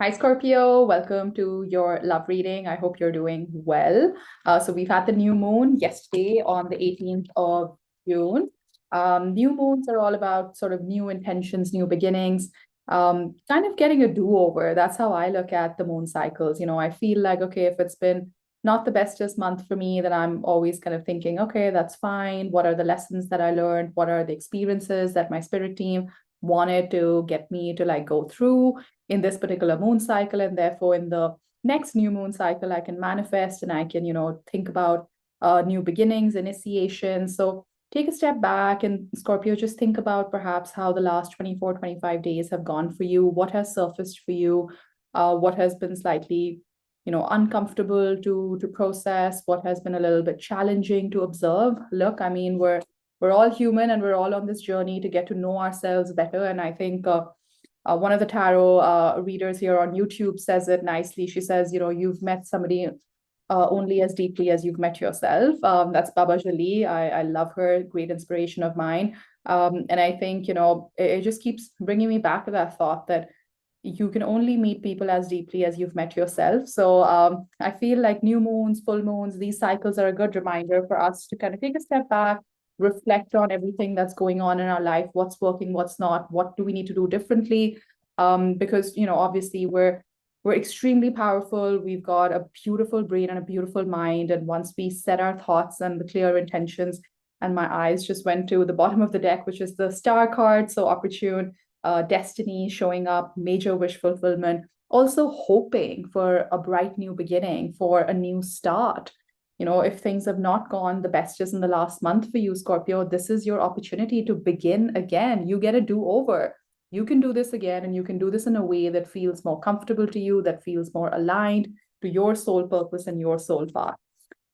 Hi, Scorpio. Welcome to your love reading. I hope you're doing well. So we've had the new moon yesterday on the 18th of June. New moons are all about sort of new intentions, new beginnings, kind of getting a do-over. That's how I look at the moon cycles. I feel like, okay, if it's been not the bestest month for me, then I'm always kind of thinking, okay, that's fine. What are the lessons that I learned? What are the experiences that my spirit team wanted to get me to like go through in this particular moon cycle, and therefore in the next new moon cycle I can manifest and I can think about new beginnings, initiation. So take a step back, and Scorpio, just think about perhaps how the last 24, 25 days have gone for you. What has surfaced for you? What has been slightly uncomfortable to process? What has been a little bit challenging to observe? Look, I mean, we're all human and we're all on this journey to get to know ourselves better. And I think one of the tarot readers here on YouTube says it nicely. She says, you've met somebody only as deeply as you've met yourself. That's Baba Jolie. I love her, great inspiration of mine. And I think, it just keeps bringing me back to that thought that you can only meet people as deeply as you've met yourself. So I feel like new moons, full moons, these cycles are a good reminder for us to kind of take a step back, reflect on everything that's going on in our life, what's working, what's not, what do we need to do differently. Because obviously we're extremely powerful. We've got a beautiful brain and a beautiful mind. And once we set our thoughts and the clear intentions, and my eyes just went to the bottom of the deck, which is the star card. So opportune, destiny showing up, major wish fulfillment, also hoping for a bright new beginning, for a new start. If things have not gone the bestest in the last month for you, Scorpio, this is your opportunity to begin again. You get a do-over. You can do this again, and you can do this in a way that feels more comfortable to you, that feels more aligned to your soul purpose and your soul path.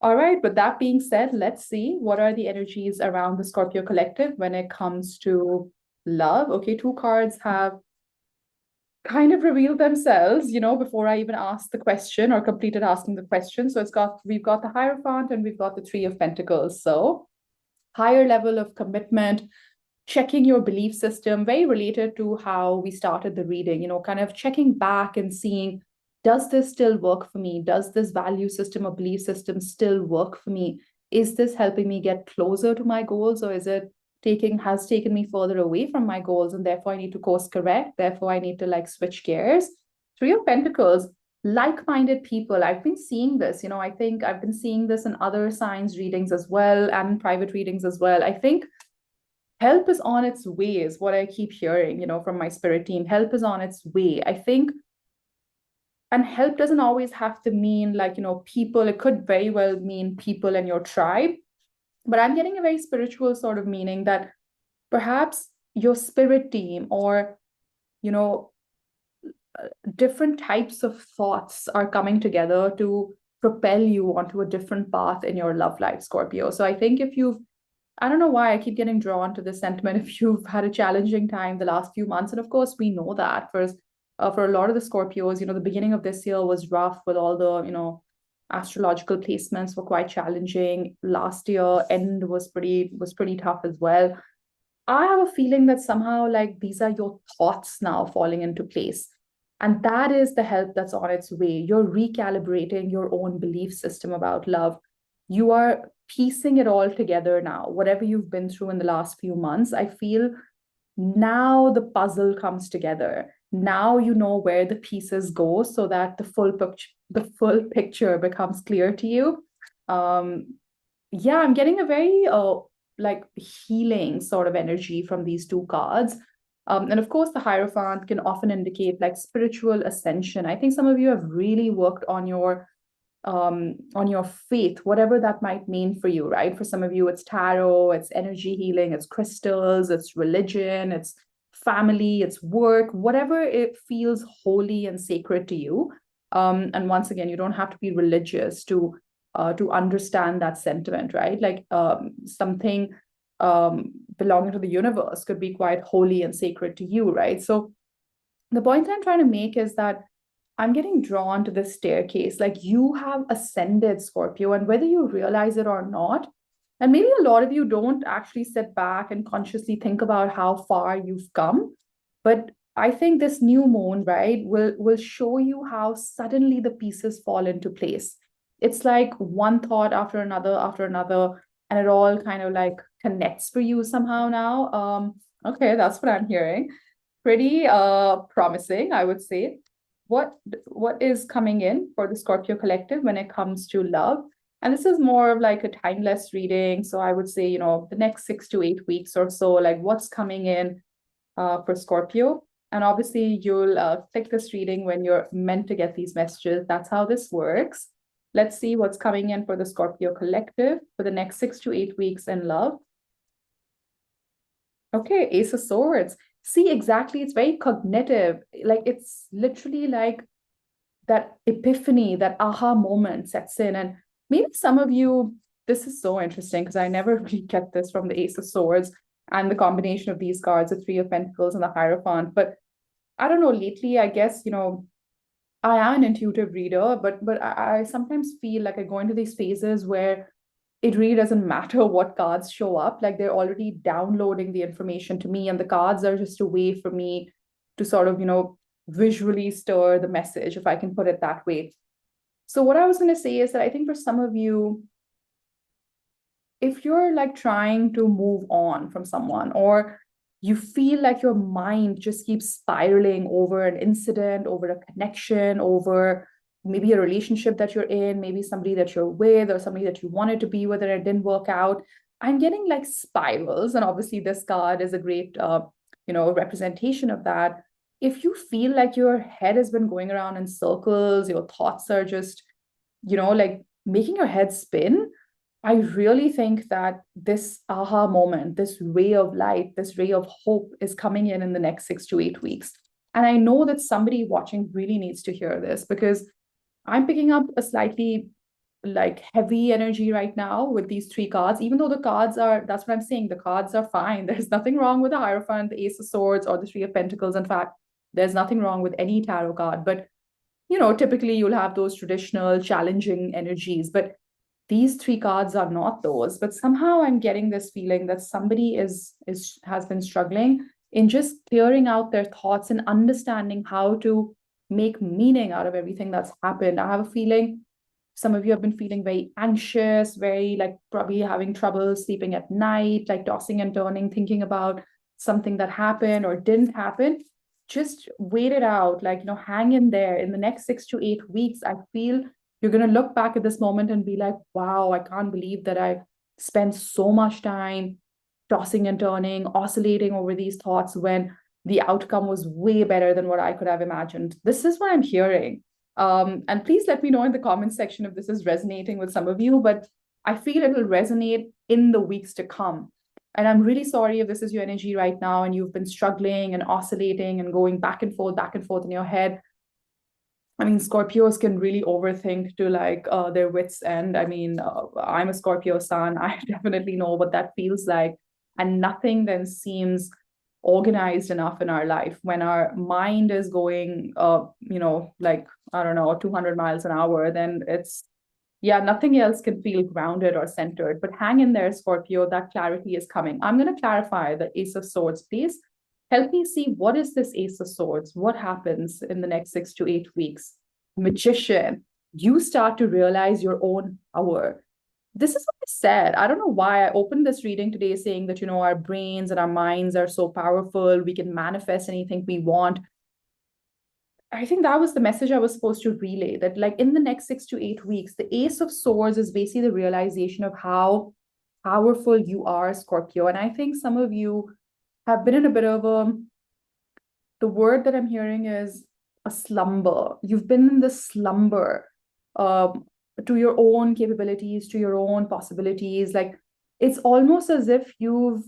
All right, with that being said, let's see what are the energies around the Scorpio collective when it comes to love. Okay, two cards have kind of revealed themselves, before I even asked the question or completed asking the question. So we've got the Hierophant and we've got the Three of Pentacles. So higher level of commitment, checking your belief system, very related to how we started the reading, kind of checking back and seeing, does this still work for me? Does this value system or belief system still work for me? Is this helping me get closer to my goals, or is it has taken me further away from my goals, and therefore I need to course correct? Therefore, I need to like switch gears. Three of Pentacles, like-minded people. I've been seeing this, I think I've been seeing this in other signs readings as well and private readings as well. I think help is on its way is what I keep hearing, from my spirit team. Help is on its way. I think, and help doesn't always have to mean like, people. It could very well mean people in your tribe. But I'm getting a very spiritual sort of meaning that perhaps your spirit team or, you know, different types of thoughts are coming together to propel you onto a different path in your love life, Scorpio. So I think if you've I don't know why I keep getting drawn to this sentiment. If you've had a challenging time the last few months, and of course we know that for a lot of the Scorpios, the beginning of this year was rough with all the astrological placements were quite challenging. Last year end was pretty tough as well. I have a feeling that somehow like these are your thoughts now falling into place. And that is the help that's on its way. You're recalibrating your own belief system about love. You are piecing it all together now. Whatever you've been through in the last few months, I feel now the puzzle comes together. Now you know where the pieces go so that the full picture becomes clear to you. Um, yeah, I'm getting a very like healing sort of energy from these two cards. And of course, the Hierophant can often indicate like spiritual ascension. I think some of you have really worked on your faith, whatever that might mean for you, right? For some of you, it's tarot, it's energy healing, it's crystals, it's religion, it's family, it's work, whatever it feels holy and sacred to you. And once again, you don't have to be religious to understand that sentiment, right? Like something belonging to the universe could be quite holy and sacred to you, right? So the point I'm trying to make is that I'm getting drawn to this staircase. Like you have ascended, Scorpio, and whether you realize it or not, and maybe a lot of you don't actually sit back and consciously think about how far you've come, but I think this new moon, right, will show you how suddenly the pieces fall into place. It's like one thought after another, and it all kind of like connects for you somehow now. Okay, that's what I'm hearing. Pretty promising, I would say. What what is coming in for the Scorpio collective when it comes to love? And this is more of like a timeless reading. So I would say, the next 6 to 8 weeks or so, like what's coming in for Scorpio. And obviously, you'll click this reading when you're meant to get these messages. That's how this works. Let's see what's coming in for the Scorpio collective for the next 6 to 8 weeks in love. Okay, Ace of Swords. See, exactly. It's very cognitive. Like, it's literally like that epiphany, that aha moment sets in. And maybe some of you, this is so interesting because I never really get this from the Ace of Swords and the combination of these cards, the Three of Pentacles and the Hierophant. But I don't know, lately, I guess, I am an intuitive reader, but I sometimes feel like I go into these phases where it really doesn't matter what cards show up. Like they're already downloading the information to me, and the cards are just a way for me to sort of, visually stir the message, if I can put it that way. So what I was going to say is that I think for some of you, if you're like trying to move on from someone, or you feel like your mind just keeps spiraling over an incident, over a connection, over maybe a relationship that you're in, maybe somebody that you're with, or somebody that you wanted to be with and it didn't work out, I'm getting like spirals. And obviously this card is a great representation of that. If you feel like your head has been going around in circles, your thoughts are just like making your head spin, I really think that this aha moment, this ray of light, this ray of hope is coming in the next 6 to 8 weeks. And I know that somebody watching really needs to hear this because I'm picking up a slightly like heavy energy right now with these three cards, even though the cards are, that's what I'm saying, the cards are fine. There's nothing wrong with the Hierophant, the Ace of Swords, or the Three of Pentacles. In fact, there's nothing wrong with any tarot card. But, typically you'll have those traditional challenging energies. But these three cards are not those, but somehow I'm getting this feeling that somebody has been struggling in just clearing out their thoughts and understanding how to make meaning out of everything that's happened. I have a feeling some of you have been feeling very anxious, very like probably having trouble sleeping at night, like tossing and turning, thinking about something that happened or didn't happen. Just wait it out, like, hang in there. In the next 6 to 8 weeks, I feel you're going to look back at this moment and be like, wow, I can't believe that I spent so much time tossing and turning, oscillating over these thoughts when the outcome was way better than what I could have imagined. This is what I'm hearing. And please let me know in the comment section if this is resonating with some of you, but I feel it will resonate in the weeks to come. And I'm really sorry if this is your energy right now and you've been struggling and oscillating and going back and forth in your head. I mean, Scorpios can really overthink to like their wits' end. I mean, I'm a Scorpio sun. I definitely know what that feels like. And nothing then seems organized enough in our life when our mind is going, like, I don't know, 200 miles an hour, then yeah, nothing else can feel grounded or centered. But hang in there, Scorpio, that clarity is coming. I'm going to clarify the Ace of Swords, please. Help me see, what is this Ace of Swords? What happens in the next 6 to 8 weeks? Magician, you start to realize your own power. This is what I said. I don't know why I opened this reading today saying that, our brains and our minds are so powerful. We can manifest anything we want. I think that was the message I was supposed to relay, that like in the next 6 to 8 weeks, the Ace of Swords is basically the realization of how powerful you are, Scorpio. And I think some of you have been in a bit of the word that I'm hearing is a slumber. You've been in this slumber to your own capabilities, to your own possibilities. Like it's almost as if you've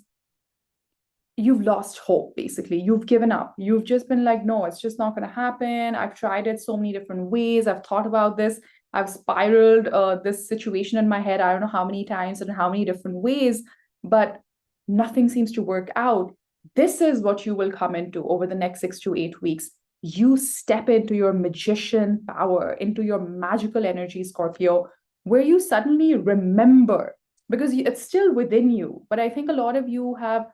lost hope, basically. You've given up. You've just been like, no, it's just not going to happen. I've tried it so many different ways. I've thought about this. I've spiraled this situation in my head. I don't know how many times and how many different ways, but nothing seems to work out. This is what you will come into over the next 6 to 8 weeks. You step into your magician power, into your magical energy, Scorpio, where you suddenly remember, because it's still within you. But I think a lot of you have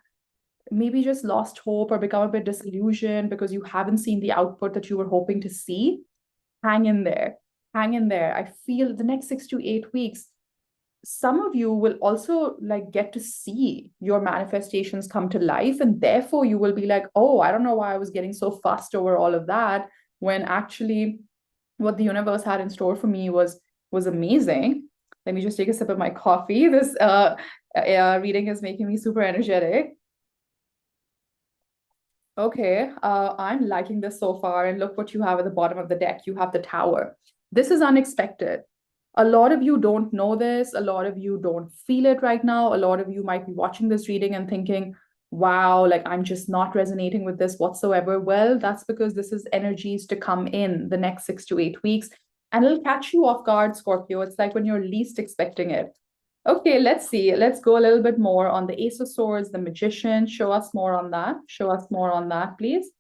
maybe just lost hope or become a bit disillusioned because you haven't seen the output that you were hoping to see, hang in there. Hang in there. I feel the next 6 to 8 weeks, some of you will also like get to see your manifestations come to life. And therefore you will be like, oh, I don't know why I was getting so fussed over all of that, when actually what the universe had in store for me was amazing. Let me just take a sip of my coffee. This reading is making me super energetic. Okay, I'm liking this so far. And look what you have at the bottom of the deck. You have the Tower. This is unexpected. A lot of you don't know this. A lot of you don't feel it right now. A lot of you might be watching this reading and thinking, wow, like I'm just not resonating with this whatsoever. Well, that's because this is energies to come in the next 6 to 8 weeks. And it'll catch you off guard, Scorpio. It's like when you're least expecting it. Okay, let's see. Let's go a little bit more on the Ace of Swords, the Magician. Show us more on that. Show us more on that, please.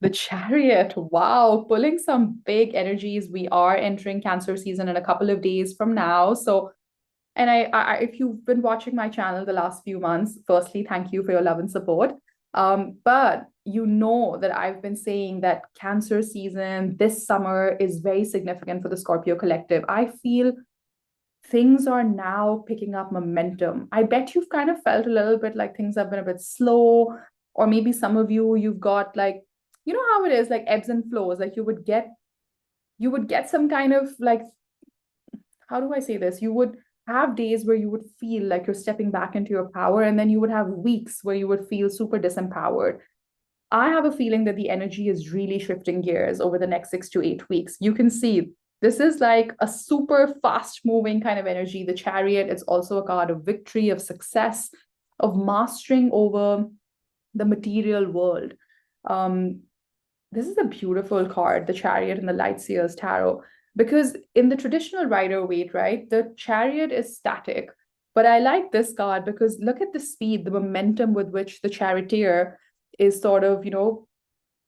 The Chariot. Wow, pulling some big energies. We are entering Cancer season in a couple of days from now. So, and if you've been watching my channel the last few months, firstly, thank you for your love and support. But you know that I've been saying that Cancer season this summer is very significant for the Scorpio collective. I feel things are now picking up momentum. I bet you've kind of felt a little bit like things have been a bit slow, or maybe some of you, you've got like, you know how it is, like ebbs and flows. Like you would get some kind of like, how do I say this? You would have days where you would feel like you're stepping back into your power, and then you would have weeks where you would feel super disempowered. I have a feeling that the energy is really shifting gears over the next 6 to 8 weeks. You can see this is like a super fast moving kind of energy. The Chariot, it's also a card of victory, of success, of mastering over the material world. This is a beautiful card, the Chariot and the Lightseer's Tarot, because in the traditional Rider-Waite, right, the Chariot is static. But I like this card because look at the speed, the momentum with which the charioteer is sort of,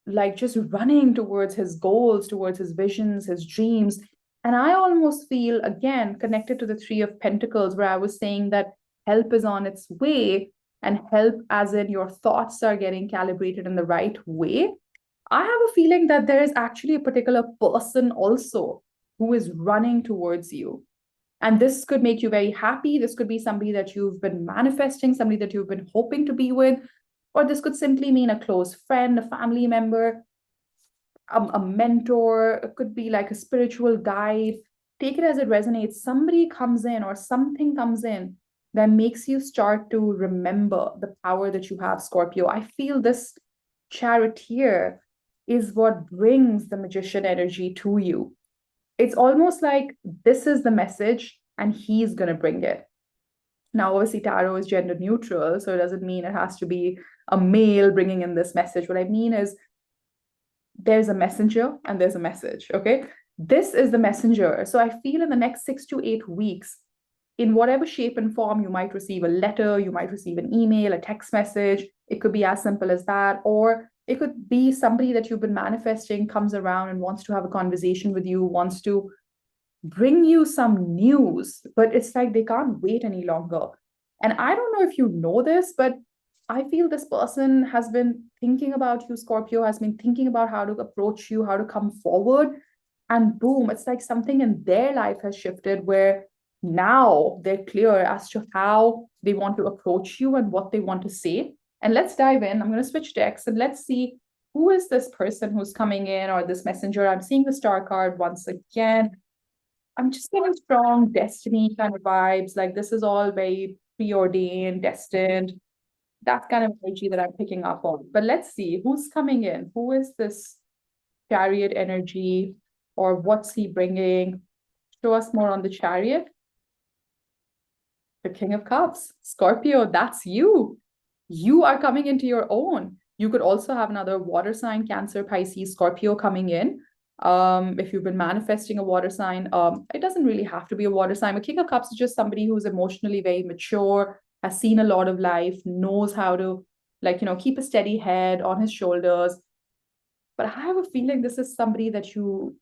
like just running towards his goals, towards his visions, his dreams. And I almost feel, again, connected to the Three of Pentacles, where I was saying that help is on its way, and help as in your thoughts are getting calibrated in the right way. I have a feeling that there is actually a particular person also who is running towards you. And this could make you very happy. This could be somebody that you've been manifesting, somebody that you've been hoping to be with, or this could simply mean a close friend, a family member, a mentor. It could be like a spiritual guide. Take it as it resonates. Somebody comes in or something comes in that makes you start to remember the power that you have, Scorpio. I feel this charioteer is what brings the magician energy to you. It's almost like this is the message and he's going to bring it. Now, obviously, tarot is gender neutral, so it doesn't mean it has to be a male bringing in this message. What I mean is there's a messenger and there's a message, okay? This is the messenger. So I feel in the next 6 to 8 weeks, in whatever shape and form, you might receive a letter, you might receive an email, a text message. It could be as simple as that, or it could be somebody that you've been manifesting comes around and wants to have a conversation with you, wants to bring you some news, but it's like they can't wait any longer. And I don't know if you know this, but I feel this person has been thinking about you, Scorpio, has been thinking about how to approach you, how to come forward. And boom, it's like something in their life has shifted where now they're clear as to how they want to approach you and what they want to say. And let's dive in. I'm going to switch decks and let's see who is this person who's coming in, or this messenger. I'm seeing the star card once again. I'm just getting strong destiny kind of vibes. Like this is all very preordained, destined. That kind of energy that I'm picking up on. But let's see who's coming in. Who is this chariot energy, or what's he bringing? Show us more on the chariot. The King of Cups. Scorpio, that's you. You are coming into your own. You could also have another water sign, Cancer, Pisces, Scorpio coming in. If you've been manifesting a water sign, it doesn't really have to be a water sign. A King of Cups is just somebody who's emotionally very mature, has seen a lot of life, knows how to keep a steady head on his shoulders. But I have a feeling this is somebody that you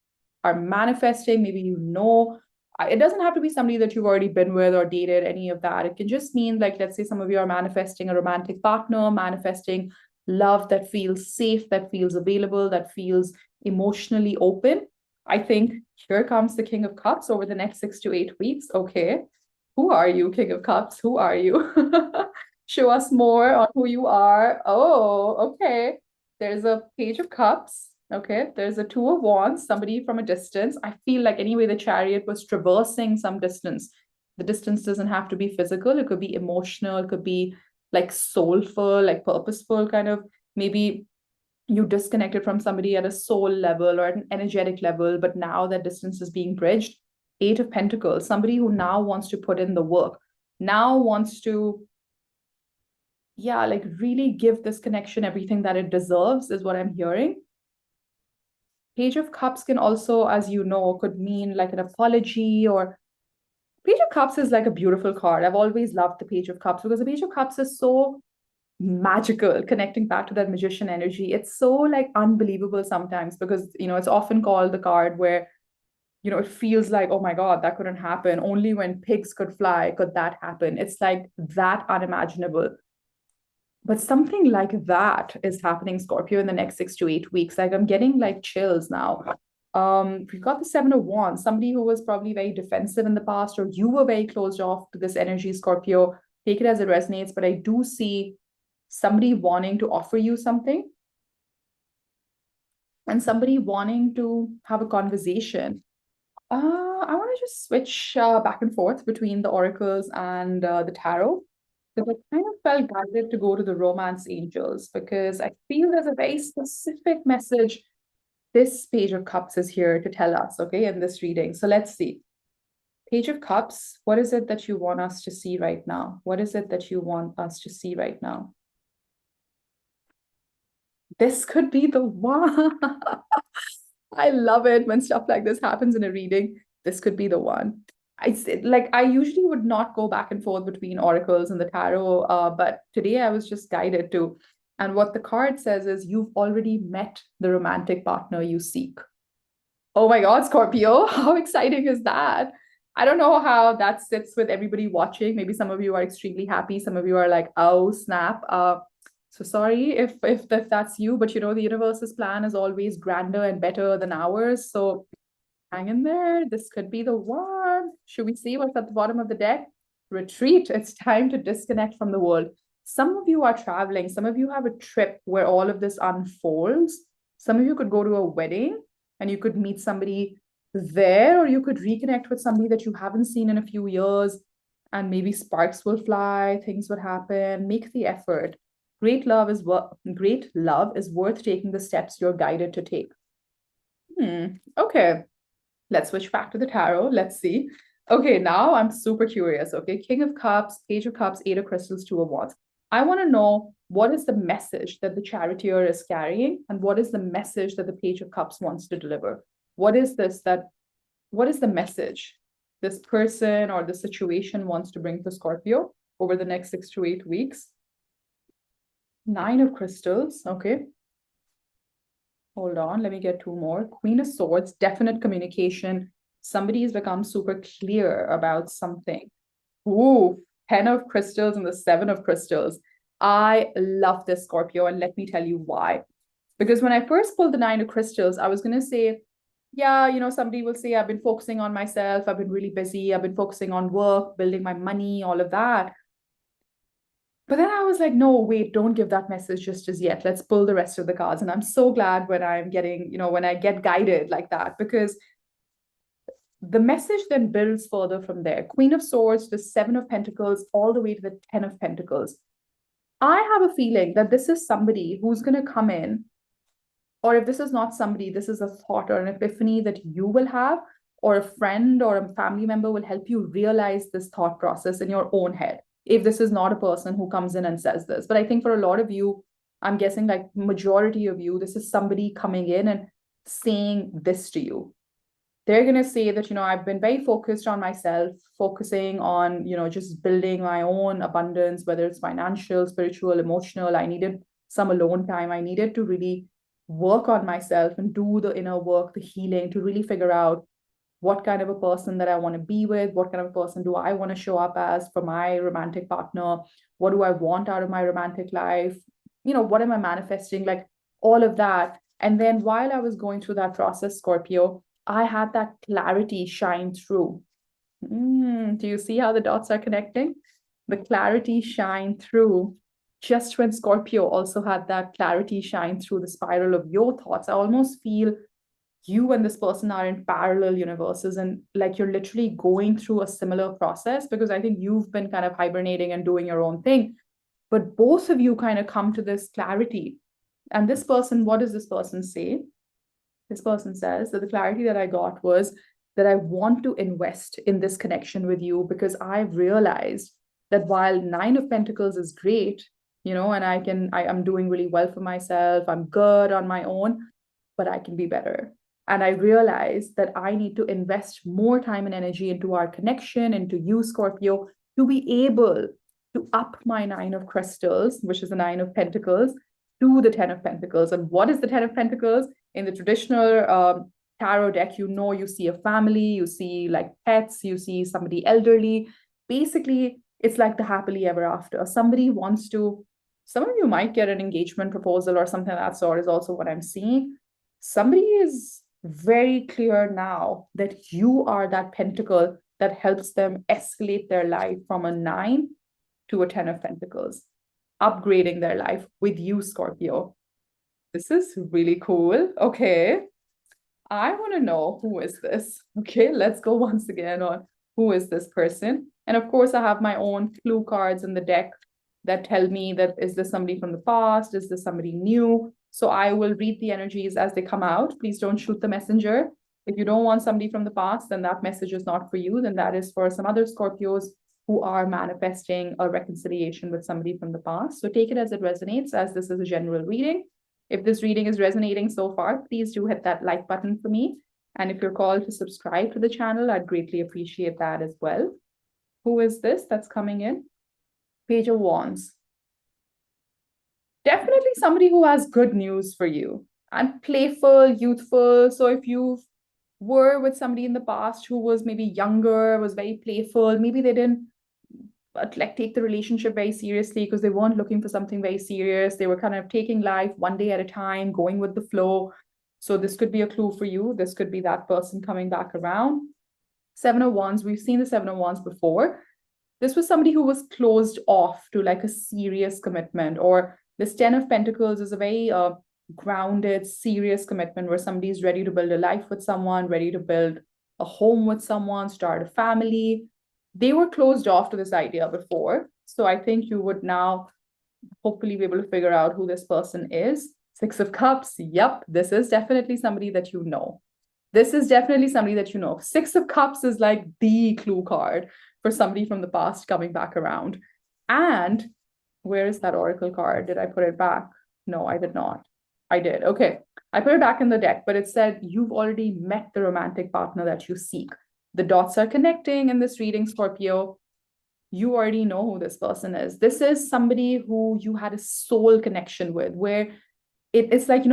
are manifesting. Maybe you know It doesn't have to be somebody that you've already been with or dated, any of that. It can just mean, like, let's say some of you are manifesting a romantic partner, manifesting love that feels safe, that feels available, that feels emotionally open. I think here comes the King of Cups over the next 6 to 8 weeks. Okay. Who are you, King of Cups? Who are you? Show us more on who you are. Oh, okay. There's a Page of Cups. Okay, there's a Two of Wands, somebody from a distance. I feel like anyway, the Chariot was traversing some distance. The distance doesn't have to be physical, it could be emotional, it could be like soulful, like purposeful, kind of. Maybe you disconnected from somebody at a soul level or at an energetic level, but now that distance is being bridged. Eight of Pentacles, somebody who now wants to put in the work, now wants to, yeah, like really give this connection everything that it deserves, is what I'm hearing. Page of Cups can also, as you know, could mean like an apology, or Page of Cups is like a beautiful card. I've always loved the Page of Cups because the Page of Cups is so magical, connecting back to that magician energy. It's so like unbelievable sometimes because, it's often called the card where, it feels like, oh my God, that couldn't happen. Only when pigs could fly could that happen. It's like that unimaginable. But something like that is happening, Scorpio, in the next 6 to 8 weeks. Like I'm getting like chills now. We've got the Seven of Wands, somebody who was probably very defensive in the past, or you were very closed off to this energy, Scorpio. Take it as it resonates, but I do see somebody wanting to offer you something and somebody wanting to have a conversation. I want to just switch back and forth between the oracles and the tarot. Because I kind of felt guided to go to the romance angels because I feel there's a very specific message this Page of Cups is here to tell us, okay, in this reading. So let's see. Page of Cups, what is it that you want us to see right now? What is it that you want us to see right now? This could be the one. I love it when stuff like this happens in a reading. This could be the one. I usually would not go back and forth between oracles and the tarot, but today I was just guided to. And what the card says is you've already met the romantic partner you seek. Oh my God, Scorpio, how exciting is that? I don't know how that sits with everybody watching. Maybe some of you are extremely happy. Some of you are like, oh, snap. So sorry if that's you, but the universe's plan is always grander and better than ours. So hang in there. This could be the one. Should we see what's at the bottom of the deck? Retreat. It's time to disconnect from the world. Some of you are traveling. Some of you have a trip where all of this unfolds. Some of you could go to a wedding and you could meet somebody there, or you could reconnect with somebody that you haven't seen in a few years, and maybe sparks will fly, things would happen. Make the effort. Great love is worth taking the steps you're guided to take. Okay. Let's switch back to the tarot. Let's see. Okay, now I'm super curious. Okay, King of Cups, Page of Cups, Eight of Crystals, Two of Wands. I want to know, what is the message that the charioteer is carrying, and what is the message that the Page of Cups wants to deliver? What is the message this person or the situation wants to bring to Scorpio over the next 6 to 8 weeks? Nine of Crystals. Okay. Hold on, let me get two more. Queen of Swords, definite communication. Somebody's become super clear about something. Ooh, 10 of Crystals and the 7 of Crystals. I love this, Scorpio, and let me tell you why. Because when I first pulled the 9 of Crystals, I was going to say, yeah, somebody will say, I've been focusing on myself. I've been really busy. I've been focusing on work, building my money, all of that. But then I was like, no, wait, don't give that message just as yet. Let's pull the rest of the cards. And I'm so glad when I'm getting, when I get guided like that, because the message then builds further from there. Queen of Swords, the 7 of Pentacles, all the way to the 10 of Pentacles. I have a feeling that this is somebody who's going to come in, or if this is not somebody, this is a thought or an epiphany that you will have, or a friend or a family member will help you realize this thought process in your own head. If this is not a person who comes in and says this. But I think for a lot of you, I'm guessing like majority of you, this is somebody coming in and saying this to you. They're going to say that, I've been very focused on myself, focusing on, just building my own abundance, whether it's financial, spiritual, emotional. I needed some alone time. I needed to really work on myself and do the inner work, the healing, to really figure out what kind of a person that I want to be with, what kind of a person do I want to show up as for my romantic partner, what do I want out of my romantic life, what am I manifesting, like all of that. And then while I was going through that process, Scorpio, I had that clarity shine through. Do you see how the dots are connecting? The clarity shine through just when Scorpio also had that clarity shine through the spiral of your thoughts. I almost feel you and this person are in parallel universes, and like you're literally going through a similar process, because I think you've been kind of hibernating and doing your own thing, but both of you kind of come to this clarity. And this person, what does this person say? This person says that the clarity that I got was that I want to invest in this connection with you, because I've realized that while Nine of Pentacles is great, and I'm doing really well for myself, I'm good on my own, but I can be better. And I realized that I need to invest more time and energy into our connection, into you, Scorpio, to be able to up my Nine of Crystals, which is the Nine of Pentacles, to the Ten of Pentacles. And what is the Ten of Pentacles? In the traditional tarot deck, you see a family, you see like pets, you see somebody elderly. Basically, it's like the happily ever after. Some of you might get an engagement proposal or something of that sort, is also what I'm seeing. Somebody is very clear now that you are that pentacle that helps them escalate their life from a 9 to a 10 of Pentacles, upgrading their life with you, Scorpio. This is really cool. Okay. I want to know, who is this? Okay, let's go once again on who is this person. And of course, I have my own clue cards in the deck that tell me that, is this somebody from the past? Is this somebody new? So I will read the energies as they come out. Please don't shoot the messenger. If you don't want somebody from the past, then that message is not for you. Then that is for some other Scorpios who are manifesting a reconciliation with somebody from the past. So take it as it resonates, as this is a general reading. If this reading is resonating so far, please do hit that like button for me. And if you're called to subscribe to the channel, I'd greatly appreciate that as well. Who is this that's coming in? Page of Wands. Definitely somebody who has good news for you, and playful, youthful. So if you were with somebody in the past who was maybe younger, was very playful, maybe they didn't like take the relationship very seriously because they weren't looking for something very serious. They were kind of taking life one day at a time, going with the flow. So this could be a clue for you. This could be that person coming back around. Seven of Wands, we've seen the Seven of Wands before. This was somebody who was closed off to like a serious commitment, or this Ten of Pentacles is a very grounded, serious commitment where somebody's ready to build a life with someone, ready to build a home with someone, start a family. They were closed off to this idea before. So I think you would now hopefully be able to figure out who this person is. Six of Cups. Yep, this is definitely somebody that you know. This is definitely somebody that you know. Six of Cups is like the clue card for somebody from the past coming back around. And where is that Oracle card? Did I put it back? No, I did not. I did. Okay. I put it back in the deck, but it said you've already met the romantic partner that you seek. The dots are connecting in this reading, Scorpio. You already know who this person is. This is somebody who you had a soul connection with, where it's like,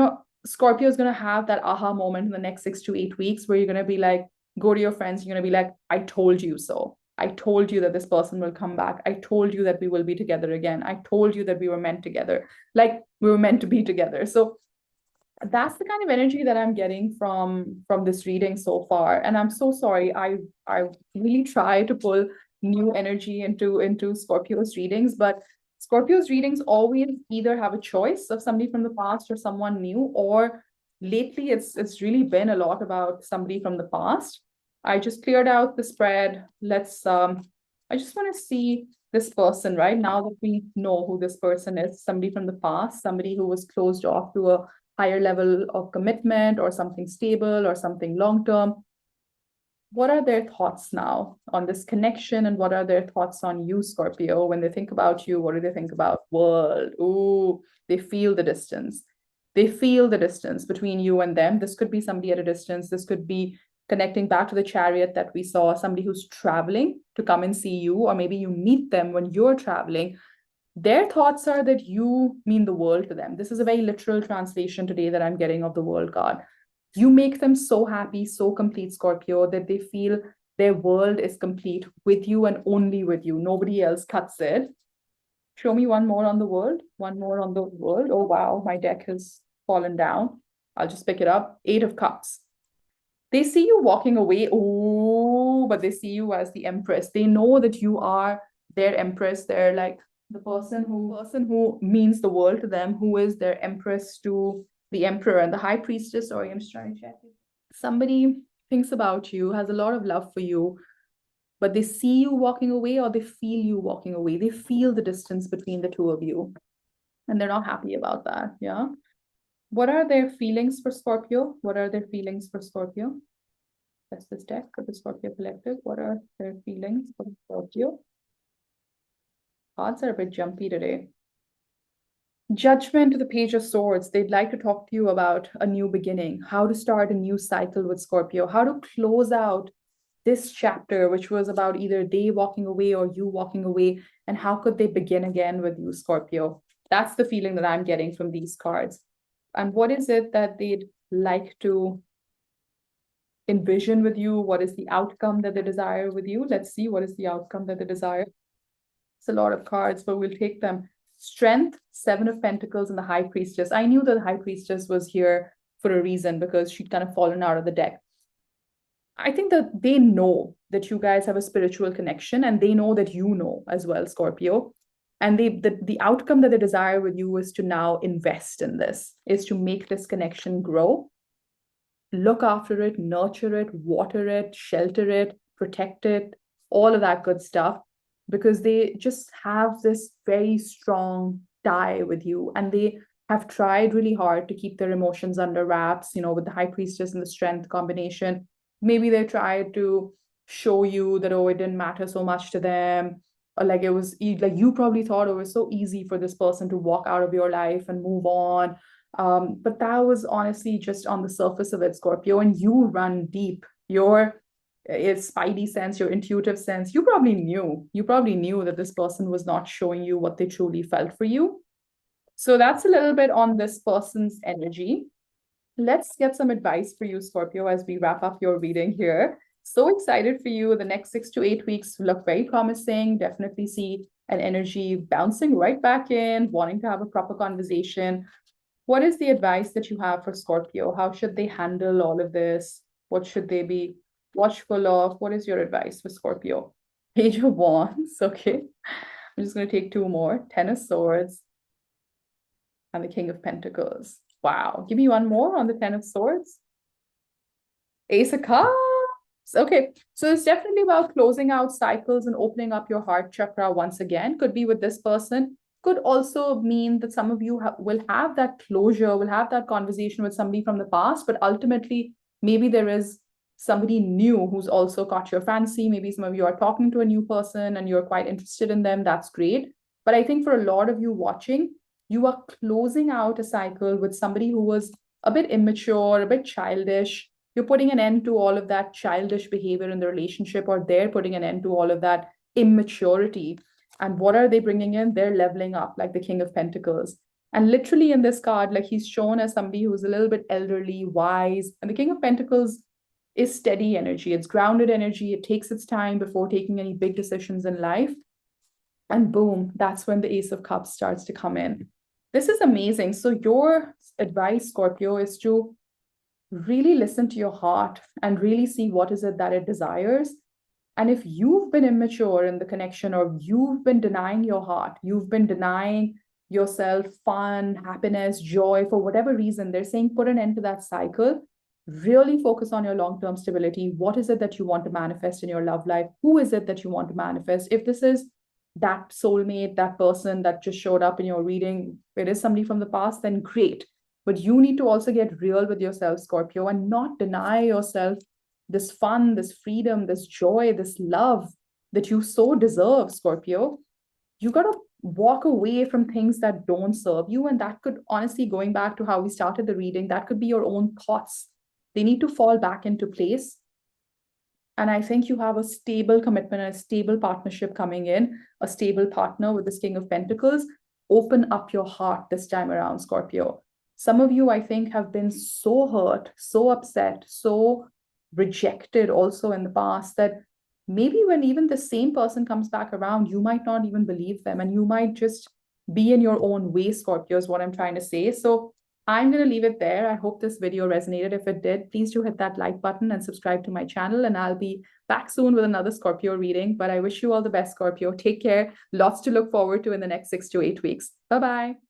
Scorpio is going to have that aha moment in the next 6 to 8 weeks where you're going to be like, go to your friends, you're going to be like, I told you so. I told you that this person will come back. I told you that we will be together again. I told you that we were meant together. Like we were meant to be together. So that's the kind of energy that I'm getting from this reading so far. And I'm so sorry. I really try to pull new energy into Scorpio's readings, but Scorpio's readings always either have a choice of somebody from the past or someone new, or lately it's really been a lot about somebody from the past. I just cleared out the spread. I just want to see this person right now that we know who this person is, somebody from the past, somebody who was closed off to a higher level of commitment or something stable or something long-term. What are their thoughts now on this connection, and what are their thoughts on you, Scorpio? When they think about you, what do they think about? World. Ooh, they feel the distance. They feel the distance between you and them. This could be somebody at a distance. This could be connecting back to the chariot that we saw, somebody who's traveling to come and see you, or maybe you meet them when you're traveling. Their thoughts are that you mean the world to them. This is a very literal translation today that I'm getting of the world card. You make them so happy, so complete, Scorpio, that they feel their world is complete with you and only with you. Nobody else cuts it. Show me one more on the world. One more on the world. Oh, wow. My deck has fallen down. I'll just pick it up. Eight of Cups. They see you walking away. Oh, but they see you as the Empress. They know that you are their Empress. They're like the person who means the world to them, who is their Empress to the Emperor and the High Priestess. Sorry, I'm just trying to check. Somebody thinks about you, has a lot of love for you, but they see you walking away or they feel you walking away. They feel the distance between the two of you, and they're not happy about that. Yeah. What are their feelings for Scorpio? What are their feelings for Scorpio? That's this deck of the Scorpio Collective. What are their feelings for Scorpio? Cards are a bit jumpy today. Judgment to the Page of Swords. They'd like to talk to you about a new beginning, how to start a new cycle with Scorpio, how to close out this chapter, which was about either they walking away or you walking away, and how could they begin again with you, Scorpio? That's the feeling that I'm getting from these cards. And what is it that they'd like to envision with you? What is the outcome that they desire with you? Let's see, what is the outcome that they desire? It's a lot of cards, but we'll take them. Strength, Seven of Pentacles, and the High Priestess. I knew that the High Priestess was here for a reason because she'd kind of fallen out of the deck. I think that they know that you guys have a spiritual connection, and they know that you know as well, Scorpio. And the outcome that they desire with you is to now invest in this, is to make this connection grow, look after it, nurture it, water it, shelter it, protect it, all of that good stuff, because they just have this very strong tie with you, and they have tried really hard to keep their emotions under wraps, with the High Priestess and the Strength combination. Maybe they tried to show you that, oh, it didn't matter so much to them, or like it was like you probably thought it was so easy for this person to walk out of your life and move on. But that was honestly just on the surface of it, Scorpio, and you run deep. Your spidey sense, your intuitive sense, you probably knew that this person was not showing you what they truly felt for you. So that's a little bit on this person's energy. Let's get some advice for you, Scorpio, as we wrap up your reading here. So excited for you. The next 6 to 8 weeks look very promising. Definitely see an energy bouncing right back in, wanting to have a proper conversation. What is the advice that you have for Scorpio? How should they handle all of this? What should they be watchful of? What is your advice for Scorpio? Page of Wands. Okay. I'm just going to take 2 more. Ten of Swords and the King of Pentacles. Wow. Give me one more on the Ten of Swords. Ace of Cups. Okay. So it's definitely about closing out cycles and opening up your heart chakra once again. Could be with this person. Could also mean that some of you will have that closure, will have that conversation with somebody from the past, but ultimately, maybe there is somebody new who's also caught your fancy. Maybe some of you are talking to a new person and you're quite interested in them. That's great. But I think for a lot of you watching, you are closing out a cycle with somebody who was a bit immature, a bit childish. You're putting an end to all of that childish behavior in the relationship, or they're putting an end to all of that immaturity. And what are they bringing in? They're leveling up, like the King of Pentacles. And literally in this card, like he's shown as somebody who's a little bit elderly, wise. And the King of Pentacles is steady energy. It's grounded energy. It takes its time before taking any big decisions in life. And boom, that's when the Ace of Cups starts to come in. This is amazing. So your advice, Scorpio, is to really listen to your heart and really see what is it that it desires. And if you've been immature in the connection, or you've been denying your heart, you've been denying yourself fun, happiness, joy, for whatever reason, they're saying put an end to that cycle. Really focus on your long-term stability. What is it that you want to manifest in your love life? Who is it that you want to manifest? If this is that soulmate, that person that just showed up in your reading, it is somebody from the past, then great. But you need to also get real with yourself, Scorpio, and not deny yourself this fun, this freedom, this joy, this love that you so deserve, Scorpio. You got to walk away from things that don't serve you. And that could, honestly, going back to how we started the reading, that could be your own thoughts. They need to fall back into place. And I think you have a stable commitment and a stable partnership coming in, a stable partner with this King of Pentacles. Open up your heart this time around, Scorpio. some of you, I think, have been so hurt, so upset, so rejected also in the past that maybe when even the same person comes back around, you might not even believe them and you might just be in your own way, Scorpio, is what I'm trying to say. So I'm going to leave it there. I hope this video resonated. If it did, please do hit that like button and subscribe to my channel. And I'll be back soon with another Scorpio reading. But I wish you all the best, Scorpio. Take care. Lots to look forward to in the next 6 to 8 weeks. Bye-bye.